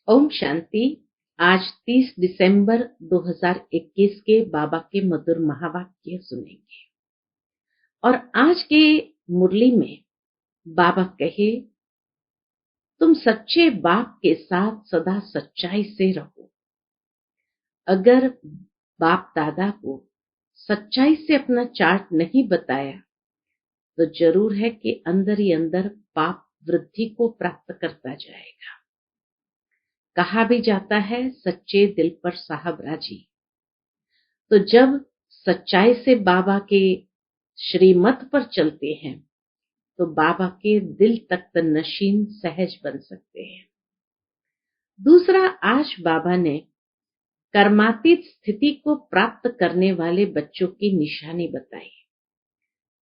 ओम शांति। आज 30 दिसंबर 2021 के बाबा के मधुर महावाक्य सुनेंगे। और आज के मुरली में बाबा कहे, तुम सच्चे बाप के साथ सदा सच्चाई से रहो। अगर बाप दादा को सच्चाई से अपना चार्ट नहीं बताया तो जरूर है कि अंदर ही अंदर पाप वृद्धि को प्राप्त करता जाएगा। कहा भी जाता है, सच्चे दिल पर साहब राजी। तो जब सच्चाई से बाबा के श्रीमत पर चलते हैं तो बाबा के दिल तक नशीन सहज बन सकते हैं। दूसरा, आज बाबा ने कर्मातीत स्थिति को प्राप्त करने वाले बच्चों की निशानी बताई।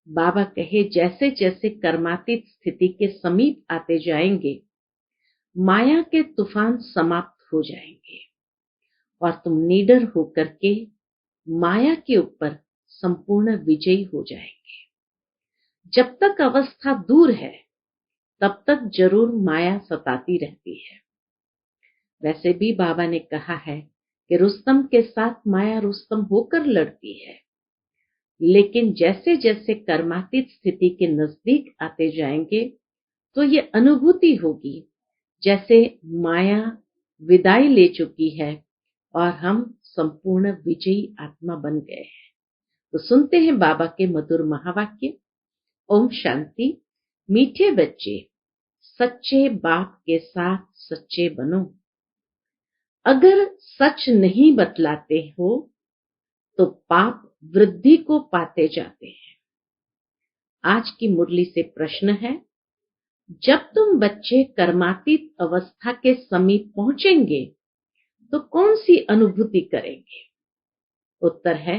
बाबा कहे, जैसे जैसे कर्मातीत स्थिति के समीप आते जाएंगे माया के तूफान समाप्त हो जाएंगे और तुम निडर होकर के माया के ऊपर संपूर्ण विजयी हो जाएंगे। जब तक अवस्था दूर है तब तक जरूर माया सताती रहती है। वैसे भी बाबा ने कहा है कि रुस्तम के साथ माया रुस्तम होकर लड़ती है, लेकिन जैसे जैसे कर्मातीत स्थिति के नजदीक आते जाएंगे तो ये अनुभूति होगी जैसे माया विदाई ले चुकी है और हम संपूर्ण विजयी आत्मा बन गए हैं। तो सुनते हैं बाबा के मधुर महावाक्य। ओम शांति। मीठे बच्चे, सच्चे बाप के साथ सच्चे बनो। अगर सच नहीं बतलाते हो तो पाप वृद्धि को पाते जाते हैं। आज की मुरली से प्रश्न है, जब तुम बच्चे कर्मातीत अवस्था के समीप पहुंचेंगे तो कौन सी अनुभूति करेंगे? उत्तर है,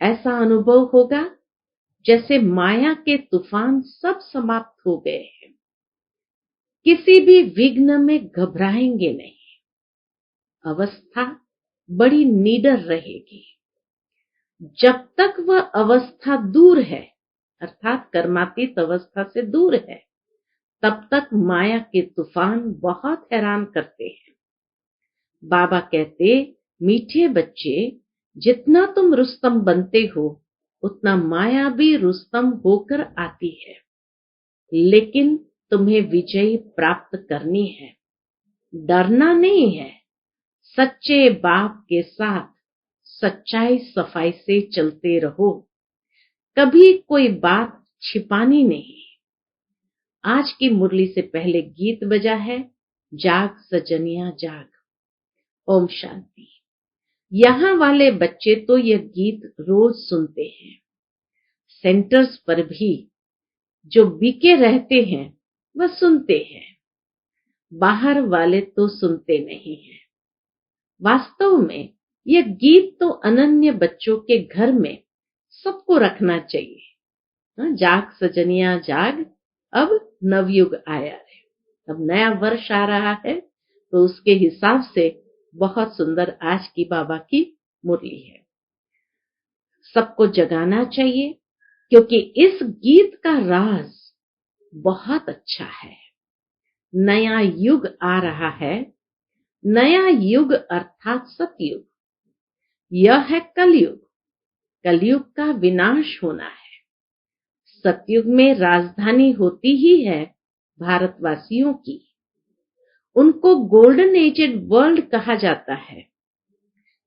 ऐसा अनुभव होगा जैसे माया के तूफान सब समाप्त हो गए हैं। किसी भी विघ्न में घबराएंगे नहीं। अवस्था बड़ी निडर रहेगी। जब तक वह अवस्था दूर है, अर्थात कर्मातीत अवस्था से दूर है, तब तक माया के तूफान बहुत हैरान करते हैं। बाबा कहते, मीठे बच्चे, जितना तुम रुस्तम बनते हो उतना माया भी रुस्तम होकर आती है, लेकिन तुम्हें विजय प्राप्त करनी है। डरना नहीं है। सच्चे बाप के साथ सच्चाई सफाई से चलते रहो। कभी कोई बात छिपानी नहीं। आज की मुरली से पहले गीत बजा है, जाग सजनिया जाग। ओम शांति। यहाँ वाले बच्चे तो यह गीत रोज सुनते हैं। सेंटर्स पर भी जो बिके रहते हैं वह सुनते हैं। बाहर वाले तो सुनते नहीं हैं। वास्तव में यह गीत तो अनन्य बच्चों के घर में सबको रखना चाहिए। जाग सजनिया जाग, अब नवयुग आया है, अब नया वर्ष आ रहा है, तो उसके हिसाब से बहुत सुंदर आज की बाबा की मुरली है। सबको जगाना चाहिए, क्योंकि इस गीत का राज बहुत अच्छा है। नया युग आ रहा है। नया युग अर्थात सतयुग। यह है कलयुग। कलयुग का विनाश होना है। सतयुग में राजधानी होती ही है भारतवासियों की। उनको गोल्डन एजेड वर्ल्ड कहा जाता है।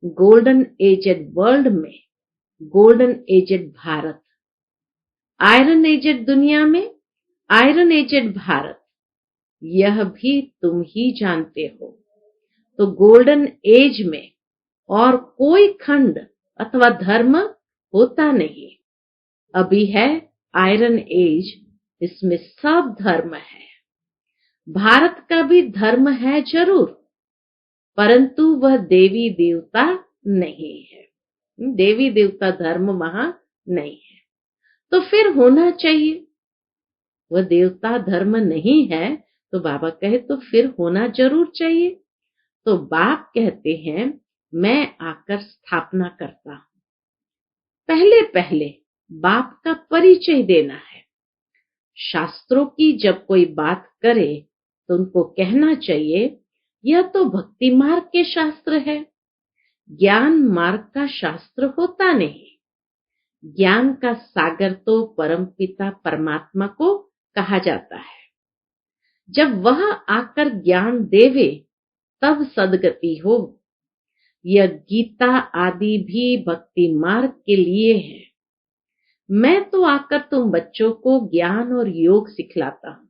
गोल्डन एजेड वर्ल्ड में golden aged Bharat, iron aged दुनिया में आयरन एजेड भारत, यह भी तुम ही जानते हो। तो गोल्डन एज में और कोई खंड अथवा धर्म होता नहीं। अभी है आयरन एज, इसमें सब धर्म है। भारत का भी धर्म है जरूर, परंतु वह देवी देवता नहीं है। देवी देवता धर्म वहां नहीं है। तो फिर होना चाहिए। वह देवता धर्म नहीं है तो बाबा कहे तो फिर होना जरूर चाहिए। तो बाप कहते हैं, मैं आकर स्थापना करता हूं। पहले पहले बाप का परिचय देना है। शास्त्रों की जब कोई बात करे तो उनको कहना चाहिए, यह तो भक्ति मार्ग के शास्त्र है, ज्ञान मार्ग का शास्त्र होता नहीं। ज्ञान का सागर तो परमपिता परमात्मा को कहा जाता है। जब वह आकर ज्ञान देवे तब सदगति हो। यह गीता आदि भी भक्ति मार्ग के लिए है। मैं तो आकर तुम बच्चों को ज्ञान और योग सिखलाता हूं,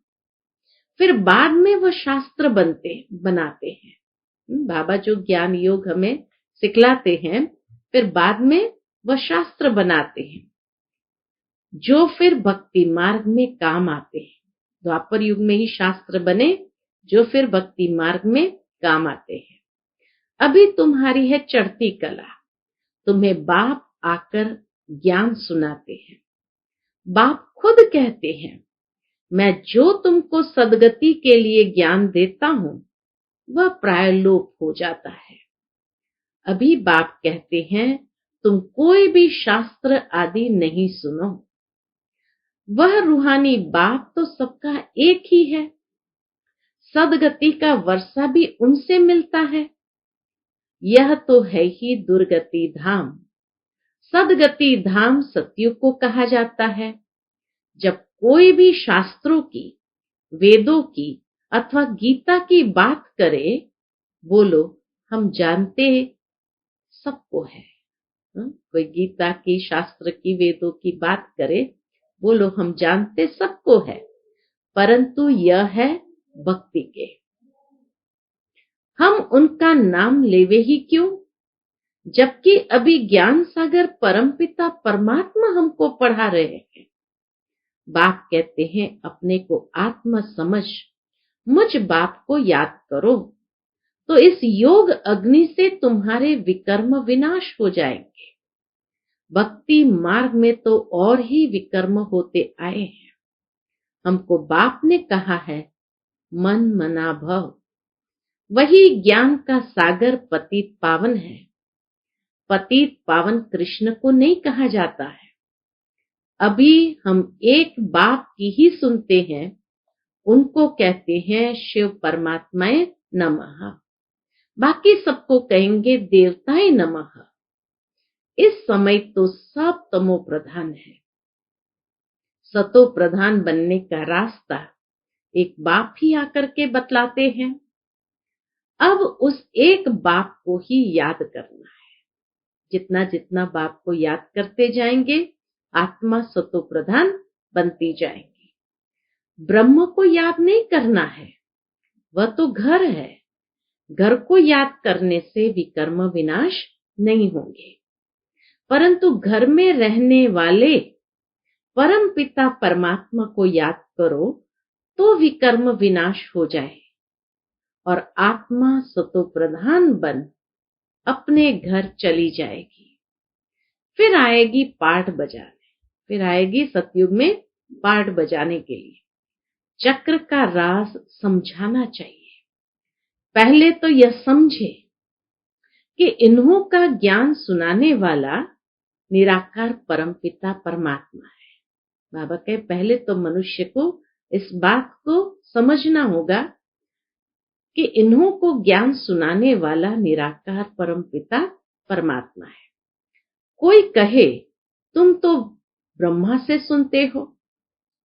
फिर बाद में वह शास्त्र बनाते हैं। बाबा जो ज्ञान योग हमें सिखलाते हैं, फिर बाद में वह शास्त्र बनाते हैं, जो फिर भक्ति मार्ग में काम आते हैं। द्वापर युग में ही शास्त्र बने, जो फिर भक्ति मार्ग में काम आते हैं। अभी तुम्हारी है चढ़ती कला, तुम्हें बाप आकर ज्ञान सुनाते हैं। बाप खुद कहते हैं, मैं जो तुमको सदगति के लिए ज्ञान देता हूं वह प्राय लोप हो जाता है। अभी बाप कहते हैं, तुम कोई भी शास्त्र आदि नहीं सुनो। वह रूहानी बाप तो सबका एक ही है। सदगति का वर्षा भी उनसे मिलता है। यह तो है ही दुर्गति धाम। सदगति धाम सतयुग को कहा जाता है। जब कोई भी शास्त्रों की, वेदों की अथवा गीता की बात करे, बोलो हम जानते सबको है। कोई गीता की, शास्त्र की, वेदों की बात करे, बोलो हम जानते सबको है, परंतु यह है भक्ति के। हम उनका नाम लेवे ही क्यों, जबकि अभी ज्ञान सागर परमपिता परमात्मा हमको पढ़ा रहे हैं। बाप कहते हैं, अपने को आत्मा समझ मुझ बाप को याद करो, तो इस योग अग्नि से तुम्हारे विकर्म विनाश हो जाएंगे। भक्ति मार्ग में तो और ही विकर्म होते आए हैं। हमको बाप ने कहा है, मन मना भव। वही ज्ञान का सागर पतित पावन है। पतित पावन कृष्ण को नहीं कहा जाता है। अभी हम एक बाप की ही सुनते हैं, उनको कहते हैं शिव परमात्माए नमः। बाकी सबको कहेंगे देवताए नमः। इस समय तो सब तमो प्रधान है। सतो प्रधान बनने का रास्ता एक बाप ही आकर के बतलाते हैं। अब उस एक बाप को ही याद करना है। जितना जितना बाप को याद करते जाएंगे, आत्मा सतो प्रधान बनती जाएगी। ब्रह्म को याद नहीं करना है, वह तो घर है। घर को याद करने से विकर्म विनाश नहीं होंगे, परंतु घर में रहने वाले परम पिता परमात्मा को याद करो तो विकर्म विनाश हो जाए और आत्मा सतो प्रधान बन अपने घर चली जाएगी। फिर आएगी पाठ बजाने, फिर आएगी सतयुग में पाठ बजाने के लिए। चक्र का राज समझाना चाहिए। पहले तो यह समझे कि इन्हों का ज्ञान सुनाने वाला निराकार परमपिता परमात्मा है। बाबा कहे, पहले तो मनुष्य को इस बात को समझना होगा कि इन्हों को ज्ञान सुनाने वाला निराकार परमपिता परमात्मा है। कोई कहे, तुम तो ब्रह्मा से सुनते हो,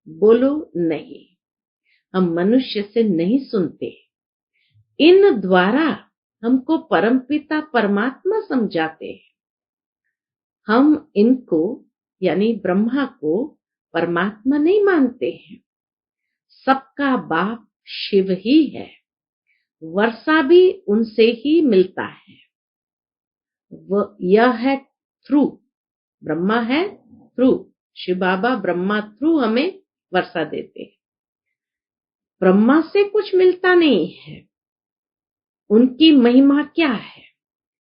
बोलो नहीं, हम मनुष्य से नहीं सुनते। इन द्वारा हमको परमपिता परमात्मा समझाते हैं। हम इनको यानी ब्रह्मा को परमात्मा नहीं मानते हैं। सबका बाप शिव ही है। वर्षा भी उनसे ही मिलता है। यह है थ्रू, ब्रह्मा है थ्रू। शिव बाबा ब्रह्मा थ्रू हमें वर्षा देते हैं। ब्रह्मा से कुछ मिलता नहीं है। उनकी महिमा क्या है?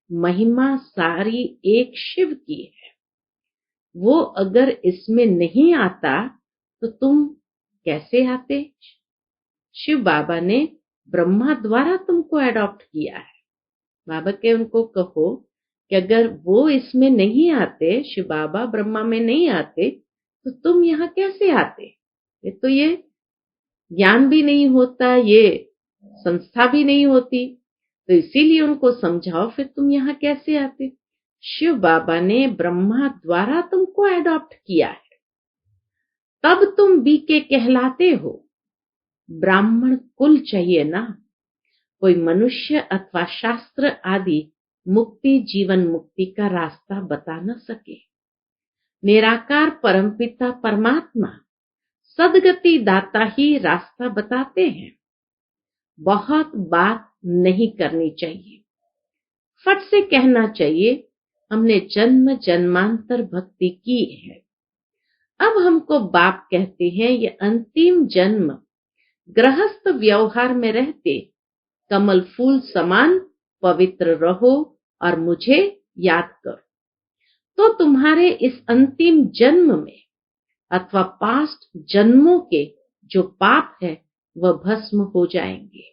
महिमा सारी एक शिव की है। वो अगर इसमें नहीं आता तो तुम कैसे आते? शिव बाबा ने ब्रह्मा द्वारा तुमको एडॉप्ट किया है। बाबा के उनको कहो कि अगर वो इसमें नहीं आते, शिव बाबा ब्रह्मा में नहीं आते, तो तुम यहाँ कैसे आते? तो ये ज्ञान भी नहीं होता, ये संस्था भी नहीं होती। तो इसीलिए उनको समझाओ, फिर तुम यहाँ कैसे आते? शिव बाबा ने ब्रह्मा द्वारा तुमको एडॉप्ट किया है, तब तुम बीके कहलाते हो। ब्राह्मण कुल चाहिए ना, कोई मनुष्य अथवा शास्त्र आदि मुक्ति जीवन मुक्ति का रास्ता बता न सके। निराकार परमपिता परमात्मा सदगति दाता ही रास्ता बताते हैं। बहुत बात नहीं करनी चाहिए, फट से कहना चाहिए हमने जन्म जन्मांतर भक्ति की है, अब हमको बाप कहते हैं ये अंतिम जन्म गृहस्थ व्यवहार में रहते कमल फूल समान पवित्र रहो और मुझे याद करो, तो तुम्हारे इस अंतिम जन्म में अथवा पास्ट जन्मों के जो पाप है वह भस्म हो जाएंगे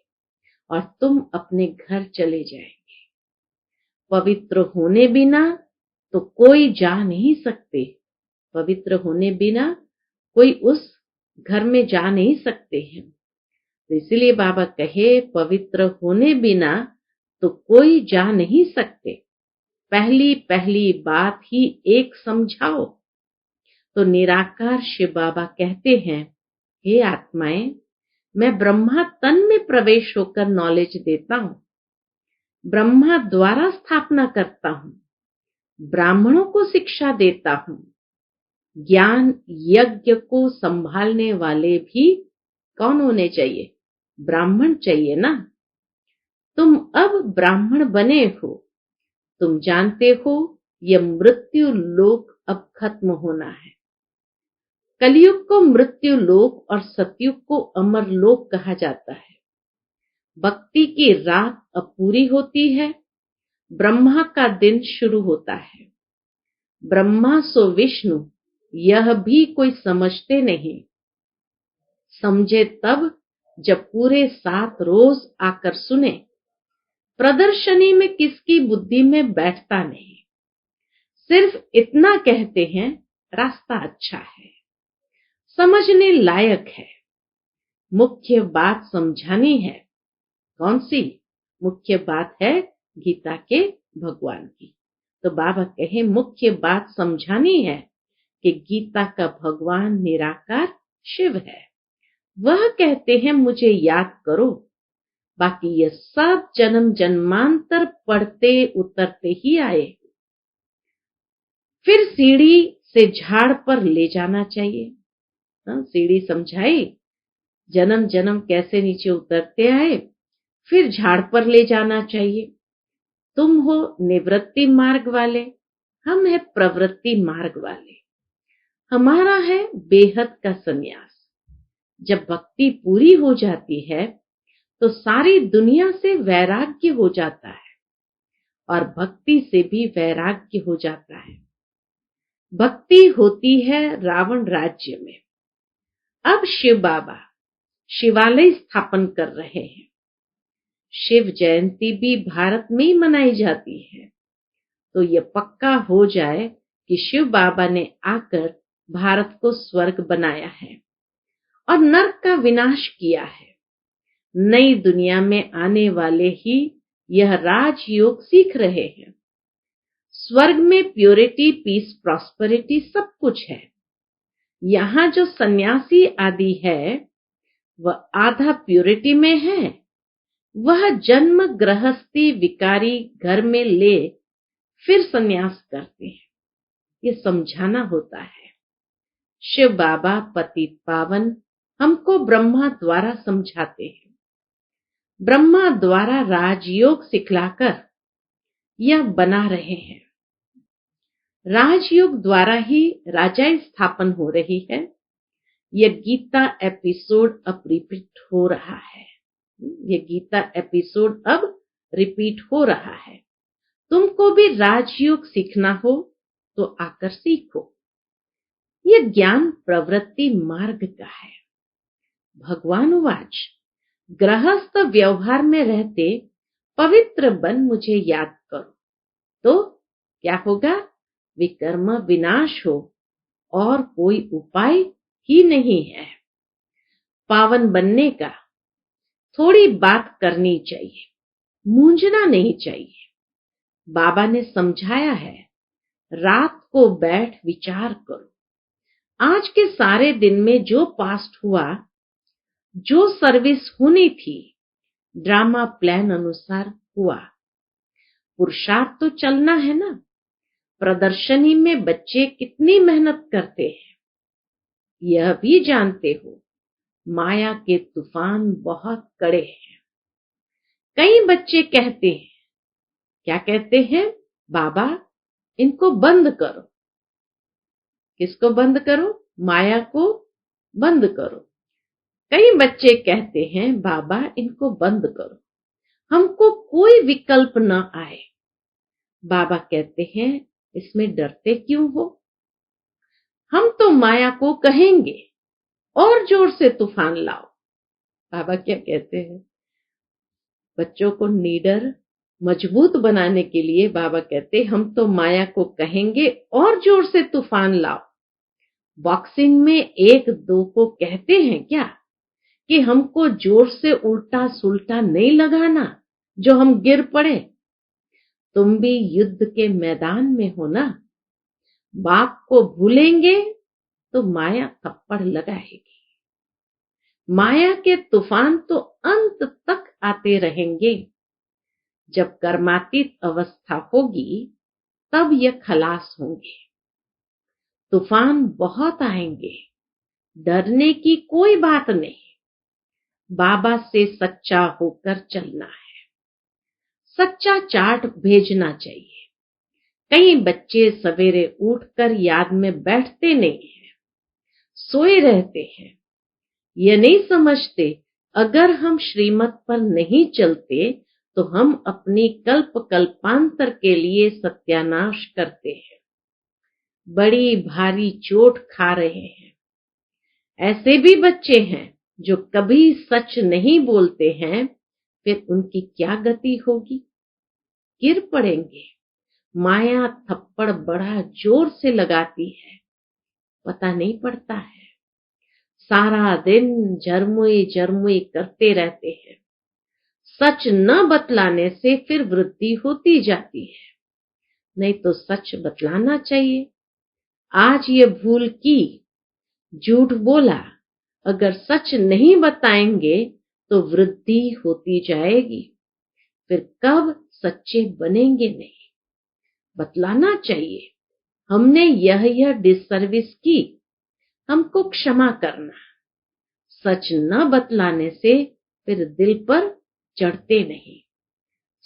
और तुम अपने घर चले जाएंगे। पवित्र होने बिना तो कोई जा नहीं सकते, पवित्र होने बिना कोई उस घर में जा नहीं सकते हैं। तो इसलिए बाबा कहे पवित्र होने बिना तो कोई जा नहीं सकते, पहली पहली बात ही एक समझाओ। तो निराकार शिव बाबा कहते हैं, हे आत्माएं, मैं ब्रह्मा तन में प्रवेश होकर नॉलेज देता हूं, ब्रह्मा द्वारा स्थापना करता हूं, ब्राह्मणों को शिक्षा देता हूं। ज्ञान यज्ञ को संभालने वाले भी कौन होने चाहिए? ब्राह्मण चाहिए ना। तुम अब ब्राह्मण बने हो, तुम जानते हो यह मृत्यु लोक अब खत्म होना है। कलयुग को मृत्यु लोक और सतयुग को अमर लोक कहा जाता है। भक्ति की रात अब पूरी होती है, ब्रह्मा का दिन शुरू होता है। ब्रह्मा सो विष्णु यह भी कोई समझते नहीं, समझे तब जब पूरे 7 रोज आकर सुने। प्रदर्शनी में किसकी बुद्धि में बैठता नहीं, सिर्फ इतना कहते हैं रास्ता अच्छा है, समझने लायक है। मुख्य बात समझानी है, कौन सी मुख्य बात है? गीता के भगवान की। तो बाबा कहे मुख्य बात समझानी है कि गीता का भगवान निराकार शिव है। वह कहते हैं मुझे याद करो, बाकी ये सब जन्म जन्मांतर पढ़ते उतरते ही आए। फिर सीढ़ी से झाड़ पर ले जाना चाहिए। सीढ़ी समझाई, जन्म जन्म कैसे नीचे उतरते आए, फिर झाड़ पर ले जाना चाहिए। तुम हो निवृत्ति मार्ग वाले, हम है प्रवृत्ति मार्ग वाले। हमारा है बेहद का संन्यास। जब भक्ति पूरी हो जाती है तो सारी दुनिया से वैराग्य हो जाता है और भक्ति से भी वैराग्य हो जाता है। भक्ति होती है रावण राज्य में। अब शिव बाबा शिवालय स्थापन कर रहे हैं। शिव जयंती भी भारत में ही मनाई जाती है। तो यह पक्का हो जाए कि शिव बाबा ने आकर भारत को स्वर्ग बनाया है और नरक का विनाश किया है। नई दुनिया में आने वाले ही यह राजयोग सीख रहे हैं। स्वर्ग में प्योरिटी, पीस, प्रॉस्पेरिटी सब कुछ है। यहाँ जो सन्यासी आदि है वह आधा प्योरिटी में है, वह जन्म गृहस्थी विकारी घर में ले फिर सन्यास करते हैं। ये समझाना होता है। शिव बाबा पतित पावन हमको ब्रह्मा द्वारा समझाते हैं। ब्रह्मा द्वारा राजयोग सिखलाकर यह बना रहे हैं। राजयोग द्वारा ही राजाएं स्थापन हो रही है। यह गीता एपिसोड अब रिपीट हो रहा है। यह गीता एपिसोड अब रिपीट हो रहा है। तुमको भी राजयोग सीखना हो तो आकर सीखो। यह ज्ञान प्रवृत्ति मार्ग का है। भगवान उवाच, गृहस्थ व्यवहार में रहते पवित्र बन मुझे याद करो, तो क्या होगा? विकर्म विनाश हो और कोई उपाय ही नहीं है। पावन बनने का थोड़ी बात करनी चाहिए। मूंझना नहीं चाहिए। बाबा ने समझाया है, रात को बैठ विचार करो, आज के सारे दिन में जो पास्ट हुआ, जो सर्विस होनी थी, ड्रामा प्लान अनुसार हुआ। पुरुषार्थ तो चलना है ना। प्रदर्शनी में बच्चे कितनी मेहनत करते हैं, यह भी जानते हो। माया के तूफान बहुत कड़े हैं। कई बच्चे कहते हैं, क्या कहते हैं? बाबा इनको बंद करो। किसको बंद करो? माया को बंद करो। कई बच्चे कहते हैं, बाबा इनको बंद करो, हमको कोई विकल्प न आए। बाबा कहते हैं, इसमें डरते क्यों हो? हम तो माया को कहेंगे और जोर से तूफान लाओ। बाबा क्या कहते हैं? बच्चों को निडर मजबूत बनाने के लिए बाबा कहते, हम तो माया को कहेंगे और जोर से तूफान लाओ। बॉक्सिंग में एक दो को कहते हैं क्या कि हमको जोर से उल्टा सुल्टा नहीं लगाना जो हम गिर पड़े। तुम भी युद्ध के मैदान में हो ना। बाप को भूलेंगे तो माया थप्पड़ लगाएगी। माया के तूफान तो अंत तक आते रहेंगे। जब कर्मातीत अवस्था होगी तब यह खलास होंगे। तूफान बहुत आएंगे, डरने की कोई बात नहीं। बाबा से सच्चा होकर चलना है। सच्चा चार्ट भेजना चाहिए। कई बच्चे सवेरे उठकर याद में बैठते नहीं हैं, सोए रहते हैं। ये नहीं समझते, अगर हम श्रीमत पर नहीं चलते तो हम अपनी कल्प कल्पांतर के लिए सत्यानाश करते हैं, बड़ी भारी चोट खा रहे हैं। ऐसे भी बच्चे हैं जो कभी सच नहीं बोलते हैं, फिर उनकी क्या गति होगी? गिर पड़ेंगे। माया थप्पड़ बड़ा जोर से लगाती है, पता नहीं पड़ता है। सारा दिन झरमुई झरमुई करते रहते हैं। सच न बतलाने से फिर वृद्धि होती जाती है, नहीं तो सच बतलाना चाहिए। आज ये भूल की, झूठ बोला, अगर सच नहीं बताएंगे तो वृद्धि होती जाएगी, फिर कब सच्चे बनेंगे नहीं। बतलाना चाहिए, हमने यह डिसर्विस की, हमको क्षमा करना। सच न बतलाने से फिर दिल पर चढ़ते नहीं,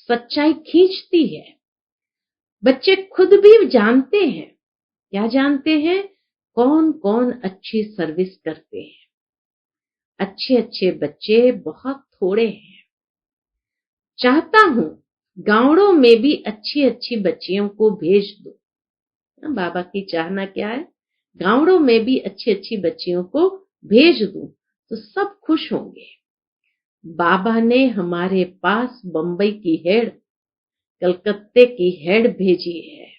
सच्चाई खींचती है। बच्चे खुद भी जानते हैं। क्या जानते हैं? कौन कौन अच्छी सर्विस करते हैं। अच्छे अच्छे बच्चे बहुत थोड़े हैं। चाहता हूं गांवों में भी अच्छी अच्छी बच्चियों को भेज दो। बाबा की चाहना क्या है? गांवों में भी अच्छी अच्छी बच्चियों को भेज दूं तो सब खुश होंगे। बाबा ने हमारे पास बंबई की हेड, कलकत्ते की हेड भेजी है।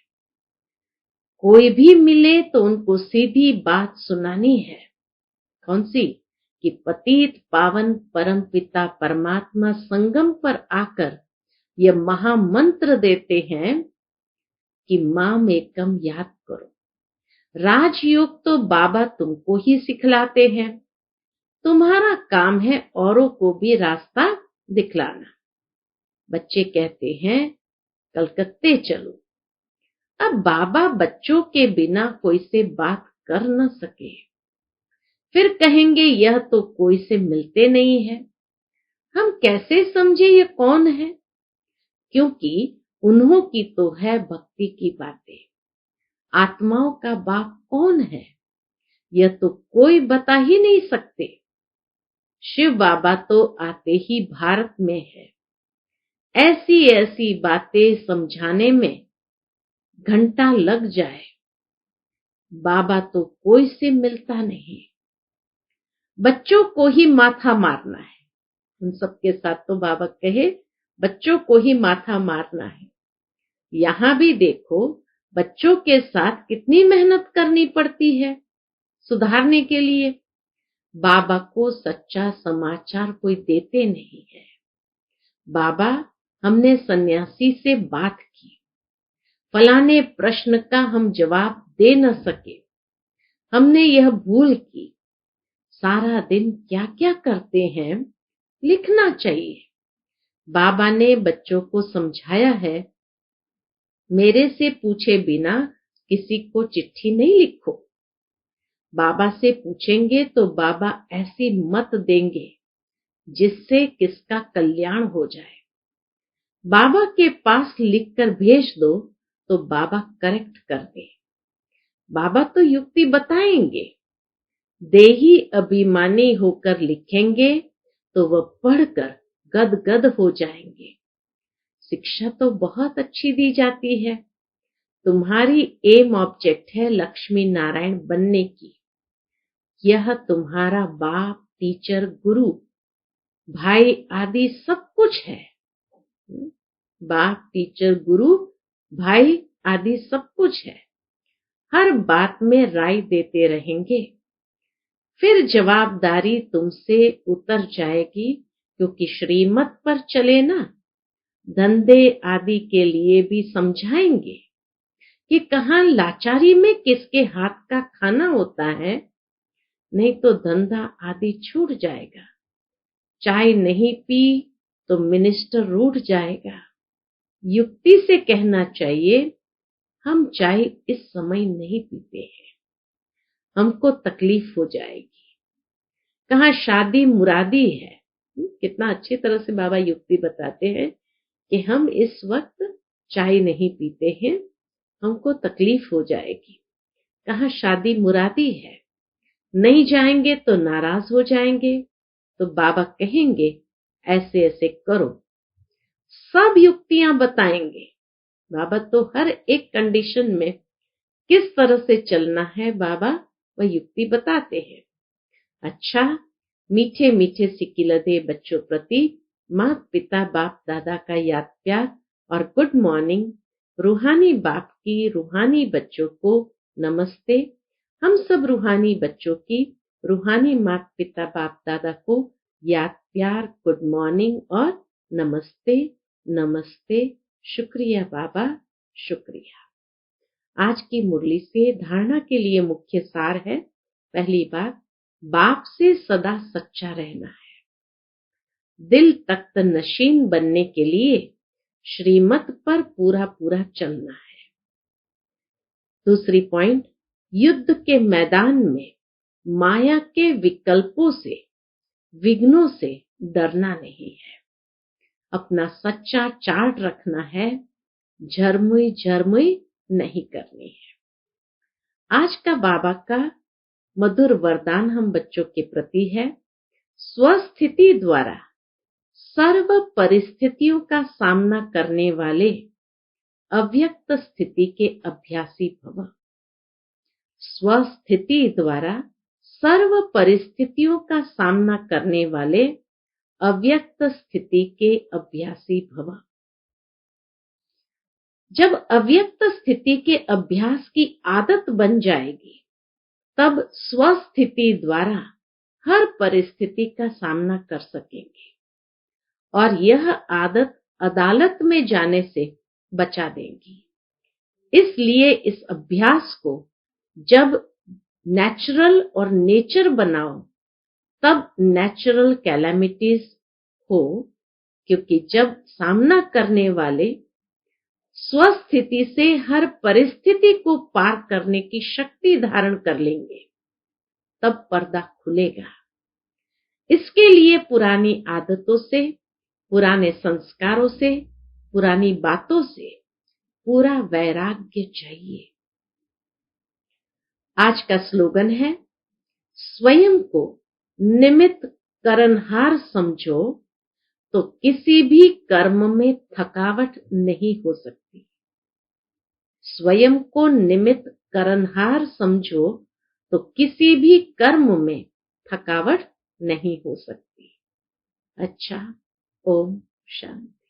कोई भी मिले तो उनको सीधी बात सुनानी है। कौन सी? कि पतित पावन परमपिता परमात्मा संगम पर आकर यह महामंत्र देते हैं कि माम एकम याद करो। राजयोग तो बाबा तुमको ही सिखलाते हैं, तुम्हारा काम है औरों को भी रास्ता दिखलाना। बच्चे कहते हैं कलकत्ते चलो। अब बाबा बच्चों के बिना कोई से बात कर न सके, फिर कहेंगे यह तो कोई से मिलते नहीं है। हम कैसे समझे ये कौन है? क्योंकि उन्हों की तो है भक्ति की बातें। आत्माओं का बाप कौन है, यह तो कोई बता ही नहीं सकते। शिव बाबा तो आते ही भारत में है। ऐसी ऐसी बातें समझाने में घंटा लग जाए। बाबा तो कोई से मिलता नहीं। बच्चों को ही माथा मारना है। उन सबके साथ तो बाबा कहे बच्चों को ही माथा मारना है। यहां भी देखो बच्चों के साथ कितनी मेहनत करनी पड़ती है सुधारने के लिए। बाबा को सच्चा समाचार कोई देते नहीं है। बाबा हमने सन्यासी से बात की, फलाने प्रश्न का हम जवाब दे न सके, हमने यह भूल की। सारा दिन क्या क्या करते हैं लिखना चाहिए। बाबा ने बच्चों को समझाया है, मेरे से पूछे बिना किसी को चिट्ठी नहीं लिखो। बाबा से पूछेंगे तो बाबा ऐसी मत देंगे जिससे किसका कल्याण हो जाए। बाबा के पास लिखकर भेज दो तो बाबा करेक्ट कर दे। बाबा तो युक्ति बताएंगे, देही अभिमानी होकर लिखेंगे तो वह पढ़कर गदगद हो जाएंगे। शिक्षा तो बहुत अच्छी दी जाती है। तुम्हारी एम ऑब्जेक्ट है लक्ष्मी नारायण बनने की। यह तुम्हारा बाप, टीचर, गुरु, भाई आदि सब कुछ है। बाप, टीचर, गुरु, भाई आदि सब कुछ है। हर बात में राय देते रहेंगे। फिर जवाबदारी तुमसे उतर जाएगी, क्योंकि श्रीमत पर चले ना। धंधे आदि के लिए भी समझाएंगे कि कहाँ लाचारी में किसके हाथ का खाना होता है, नहीं तो धंधा आदि छूट जाएगा। चाय नहीं पी तो मिनिस्टर रूठ जाएगा। युक्ति से कहना चाहिए, हम चाय इस समय नहीं पीते हैं, हमको तकलीफ हो जाएगी। कहाँ शादी मुरादी है। कितना अच्छी तरह से बाबा युक्ति बताते हैं कि हम इस वक्त चाय नहीं पीते हैं, हमको तकलीफ हो जाएगी। कहाँ शादी मुरादी है, नहीं जाएंगे तो नाराज हो जाएंगे। तो बाबा कहेंगे ऐसे ऐसे करो, सब युक्तियां बताएंगे। बाबा तो हर एक कंडीशन में किस तरह से चलना है बाबा वह युक्ति बताते हैं। अच्छा, मीठे मीठे सिकिलधे बच्चों प्रति माता पिता बाप दादा का याद प्यार और गुड मॉर्निंग। रूहानी बाप की रूहानी बच्चों को नमस्ते। हम सब रूहानी बच्चों की रूहानी माता पिता बाप दादा को याद प्यार, गुड मॉर्निंग और नमस्ते नमस्ते। शुक्रिया बाबा, शुक्रिया। आज की मुरली से धारणा के लिए मुख्य सार है। पहली बात, बाप से सदा सच्चा रहना है। दिल तख्त नशीन बनने के लिए श्रीमत पर पूरा पूरा चलना है। दूसरी पॉइंट, युद्ध के मैदान में माया के विकल्पों से, विघ्नों से डरना नहीं है। अपना सच्चा चार्ट रखना है, झरमुई झरमुई नहीं करनी है। आज का बाबा का मधुर वरदान हम बच्चों के प्रति है, स्वस्थिति द्वारा सर्व परिस्थितियों का सामना करने वाले अव्यक्त स्थिति के अभ्यासी भव। स्वस्थिति द्वारा सर्व परिस्थितियों का सामना करने वाले अव्यक्त स्थिति के अभ्यासी भव। जब अव्यक्त स्थिति के अभ्यास की आदत बन जाएगी, तब स्वस्थिति द्वारा हर परिस्थिति का सामना कर सकेंगे और यह आदत अदालत में जाने से बचा देगी। इसलिए इस अभ्यास को जब नेचुरल और नेचर बनाओ, तब नेचुरल कैलेमिटीज हो, क्योंकि जब सामना करने वाले स्वस्थिति से हर परिस्थिति को पार करने की शक्ति धारण कर लेंगे, तब पर्दा खुलेगा। इसके लिए पुरानी आदतों से, पुराने संस्कारों से, पुरानी बातों से पूरा वैराग्य चाहिए। आज का स्लोगन है, स्वयं को निमित्त करनहार समझो तो किसी भी कर्म में थकावट नहीं हो सकती। स्वयं को निमित्त करनहार समझो तो किसी भी कर्म में थकावट नहीं हो सकती। अच्छा, ओम शांति।